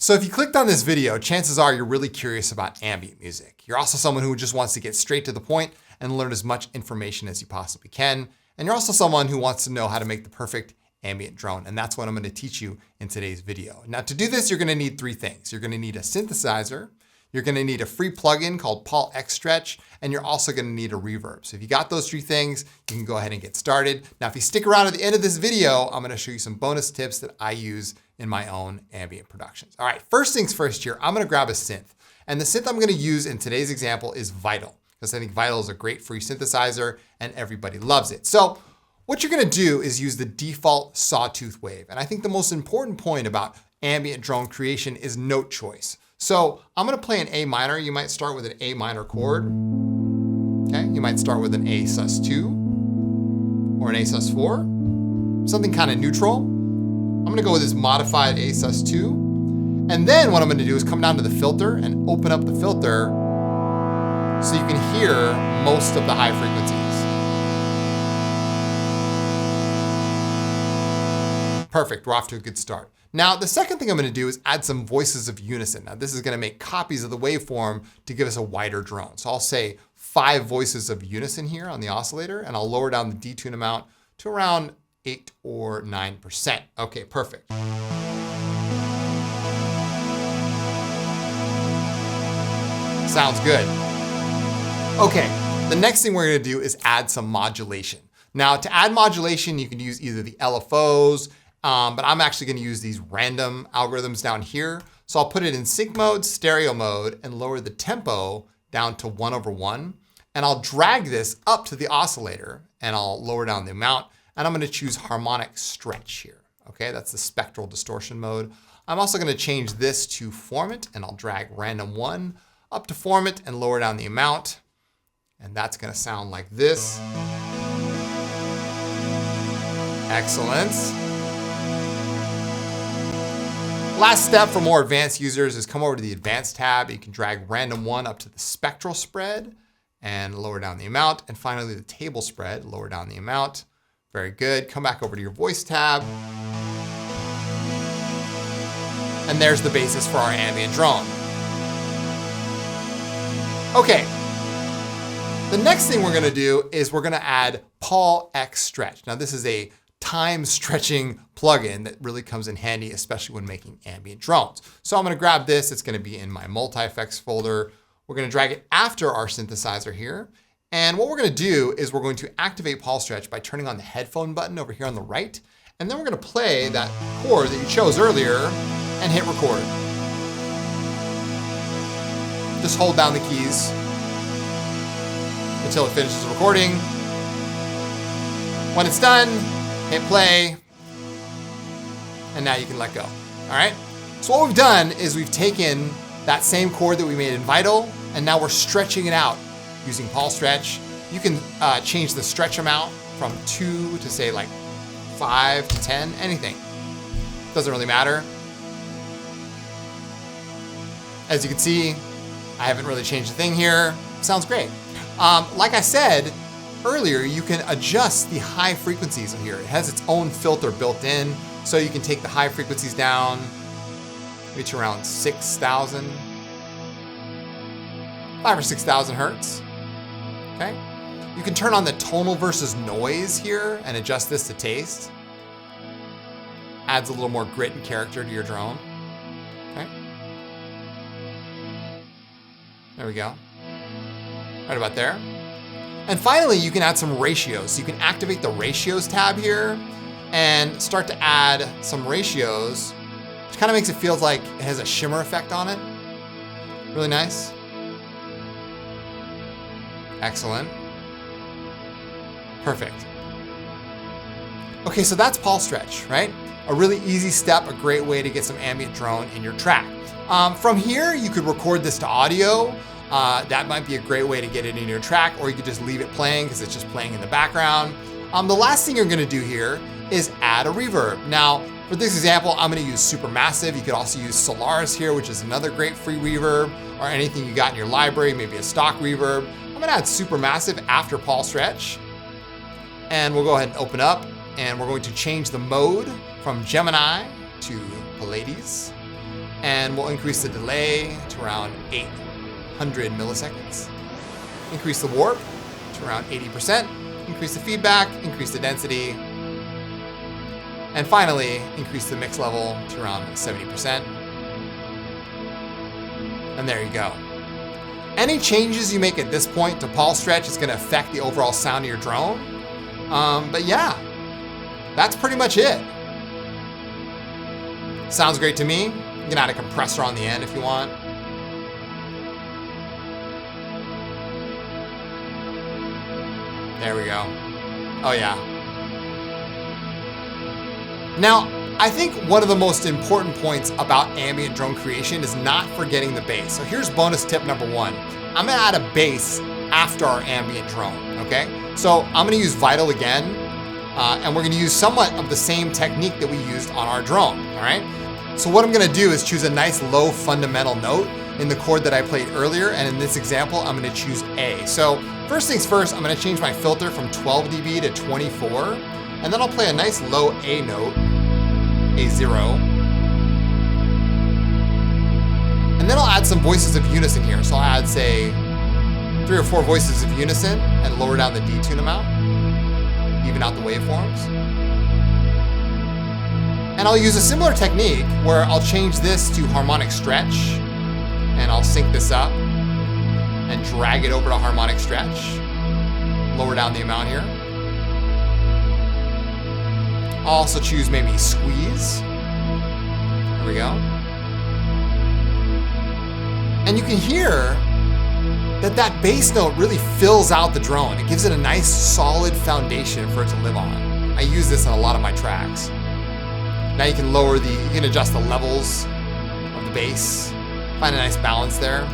So if you clicked on this video, chances are you're really curious about ambient music. You're also someone who just wants to get straight to the point and learn as much information as you possibly can. And you're also someone who wants to know how to make the perfect ambient drone. And that's what I'm going to teach you in today's video. Now to do this, you're going to need three things. You're going to need a synthesizer. You're going to need a free plugin called PaulXStretch, and you're also going to need a reverb. So if you got those three things, you can go ahead and get started. Now, if you stick around at the end of this video, I'm going to show you some bonus tips that I use in my own ambient productions. All right, first things first here, I'm going to grab a synth. And the synth I'm going to use in today's example is Vital, because I think Vital is a great free synthesizer and everybody loves it. So what you're going to do is use the default sawtooth wave. And I think the most important point about ambient drone creation is note choice. So I'm going to play an A minor. You might start with an A minor chord. Okay, you might start with an A sus2 or an A sus4, something kind of neutral. I'm going to go with this modified A sus2. And then what I'm going to do is come down to the filter and open up the filter so you can hear most of the high frequencies. Perfect, we're off to a good start. Now, the second thing I'm going to do is add some voices of unison. Now, this is going to make copies of the waveform to give us a wider drone. So I'll say 5 voices of unison here on the oscillator, and I'll lower down the detune amount to around 8 or 9%. Okay, perfect. Sounds good. Okay, the next thing we're going to do is add some modulation. Now, to add modulation, you can use either the LFOs, but I'm actually going to use these random algorithms down here. So I'll put it in sync mode, stereo mode, and lower the tempo down to 1/1. And I'll drag this up to the oscillator, and I'll lower down the amount. And I'm going to choose harmonic stretch here. Okay, that's the spectral distortion mode. I'm also going to change this to formant, and I'll drag random 1 up to formant and lower down the amount. And that's going to sound like this. Excellent. Last step for more advanced users is come over to the advanced tab. You can drag random 1 up to the spectral spread and lower down the amount. And finally, the table spread, lower down the amount. Very good. Come back over to your voice tab. And there's the basis for our ambient drone. Okay. The next thing we're going to do is we're going to add PaulXStretch. Now, this is a time stretching plugin that really comes in handy, especially when making ambient drones. So I'm going to grab this. It's going to be in my multi-effects folder. We're going to drag it after our synthesizer here. And what we're going to do is we're going to activate PaulXStretch by turning on the headphone button over here on the right. And then we're going to play that chord that you chose earlier and hit record. Just hold down the keys until it finishes recording. When it's done, hit play, and now you can let go. All right? So what we've done is we've taken that same chord that we made in Vital, and now we're stretching it out using PaulXStretch. You can change the stretch amount from 2 to say like 5 to 10, anything. Doesn't really matter. As you can see, I haven't really changed a thing here. Sounds great. Like I said earlier, you can adjust the high frequencies here. It has its own filter built in, so you can take the high frequencies down, maybe to around 6,000, 5 or 6,000 hertz. Okay. You can turn on the tonal versus noise here and adjust this to taste. Adds a little more grit and character to your drone. Okay. There we go. Right about there. And finally, you can add some ratios. You can activate the ratios tab here and start to add some ratios, which kind of makes it feel like it has a shimmer effect on it. Really nice. Excellent. Perfect. Okay, so that's PaulXStretch, right? A really easy step, a great way to get some ambient drone in your track. From here, you could record this to audio. That might be a great way to get it in your track, or you could just leave it playing because it's just playing in the background. The last thing you're gonna do here is add a reverb. Now, for this example, I'm gonna use Supermassive. You could also use Solaris here, which is another great free reverb, or anything you got in your library, maybe a stock reverb. I'm gonna add Supermassive after PaulXStretch. And we'll go ahead and open up, and we're going to change the mode from Gemini to Pallades. And we'll increase the delay to around 800 milliseconds. Increase the warp to around 80%. Increase the feedback, increase the density. And finally, increase the mix level to around 70%. And there you go. Any changes you make at this point to PaulXStretch is going to affect the overall sound of your drone. But yeah, that's pretty much it. Sounds great to me. You can add a compressor on the end if you want. There we go. Oh yeah. Now, I think one of the most important points about ambient drone creation is not forgetting the bass. So here's bonus tip number one. I'm gonna add a bass after our ambient drone, okay? So I'm gonna use Vital again, and we're gonna use somewhat of the same technique that we used on our drone, all right? So what I'm gonna do is choose a nice low fundamental note in the chord that I played earlier, and in this example, I'm gonna choose A. So first things first, I'm gonna change my filter from 12 dB to 24, and then I'll play a nice low A note, A0. And then I'll add some voices of unison here. So I'll add, say, 3 or 4 voices of unison and lower down the detune amount, even out the waveforms. And I'll use a similar technique where I'll change this to harmonic stretch, and I'll sync this up and drag it over to harmonic stretch, lower down the amount here. I'll also choose maybe squeeze. There we go. And you can hear that that bass note really fills out the drone. It gives it a nice solid foundation for it to live on. I use this in a lot of my tracks. Now you can adjust the levels of the bass, find a nice balance there.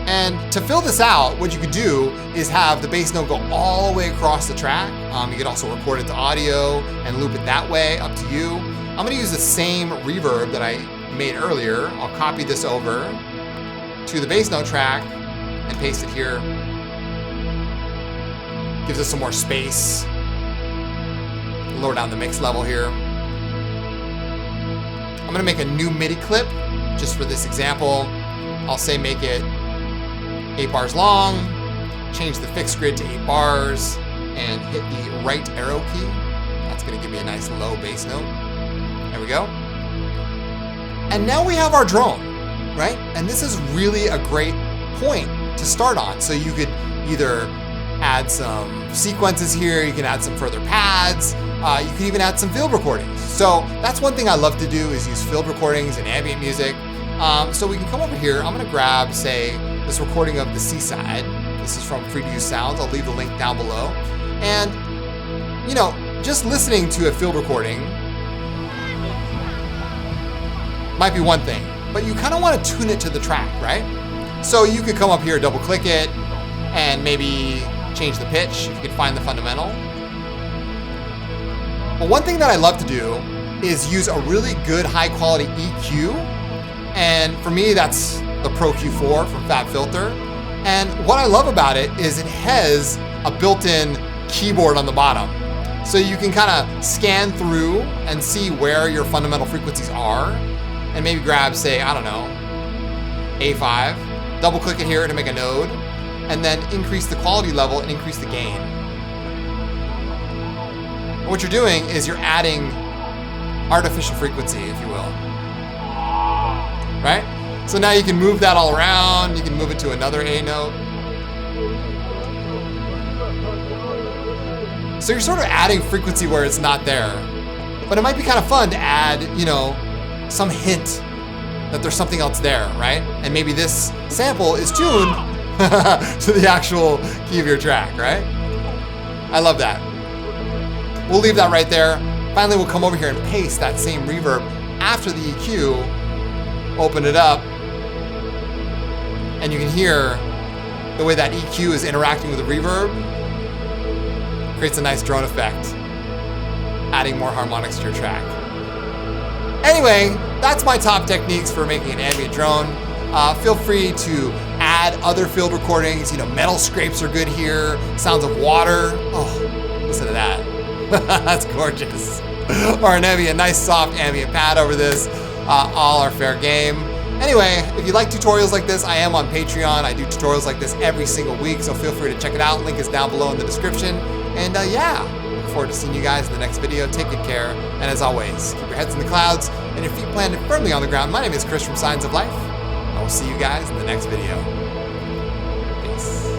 And to fill this out, what you could do is have the bass note go all the way across the track. You could also record it to audio and loop it that way, up to you. I'm gonna use the same reverb that I made earlier. I'll copy this over to the bass note track and paste it here. Gives us some more space. Lower down the mix level here. I'm gonna make a new MIDI clip just for this example. I'll say make it 8 bars long, change the fixed grid to 8 bars, and hit the right arrow key. That's gonna give me a nice low bass note. There we go. And now we have our drone, right? And this is really a great point to start on. So you could either add some sequences here, you can add some further pads, you can even add some field recordings. So that's one thing I love to do is use field recordings and ambient music. So we can come over here, I'm gonna grab, say, this recording of the Seaside. This is from Free to Use Sounds. I'll leave the link down below. And, you know, just listening to a field recording might be one thing, but you kind of want to tune it to the track, right? So you could come up here, double click it, and maybe change the pitch if you can find the fundamental. But one thing that I love to do is use a really good high quality EQ. And for me, that's the Pro Q4 from FabFilter. And what I love about it is it has a built-in keyboard on the bottom. So you can kind of scan through and see where your fundamental frequencies are and maybe grab, say, I don't know, A5, double click it here to make a node, and then increase the quality level and increase the gain. And what you're doing is you're adding artificial frequency, if you will, right? So now you can move that all around. You can move it to another A note. So you're sort of adding frequency where it's not there. But it might be kind of fun to add, you know, some hint that there's something else there, right? And maybe this sample is tuned to the actual key of your track, right? I love that. We'll leave that right there. Finally, we'll come over here and paste that same reverb after the EQ, open it up, and you can hear the way that EQ is interacting with the reverb. Creates a nice drone effect, adding more harmonics to your track. Anyway, that's my top techniques for making an ambient drone. Feel free to add other field recordings. You know, metal scrapes are good here. Sounds of water. Oh, listen to that. That's gorgeous. Or maybe a nice soft ambient pad over this. all are fair game. Anyway, if you like tutorials like this, I am on Patreon. I do tutorials like this every single week, so feel free to check it out. Link is down below in the description. And yeah, look forward to seeing you guys in the next video. Take good care. And as always, keep your heads in the clouds and your feet planted firmly on the ground. My name is Chris from Signs of Life. I will see you guys in the next video. Peace.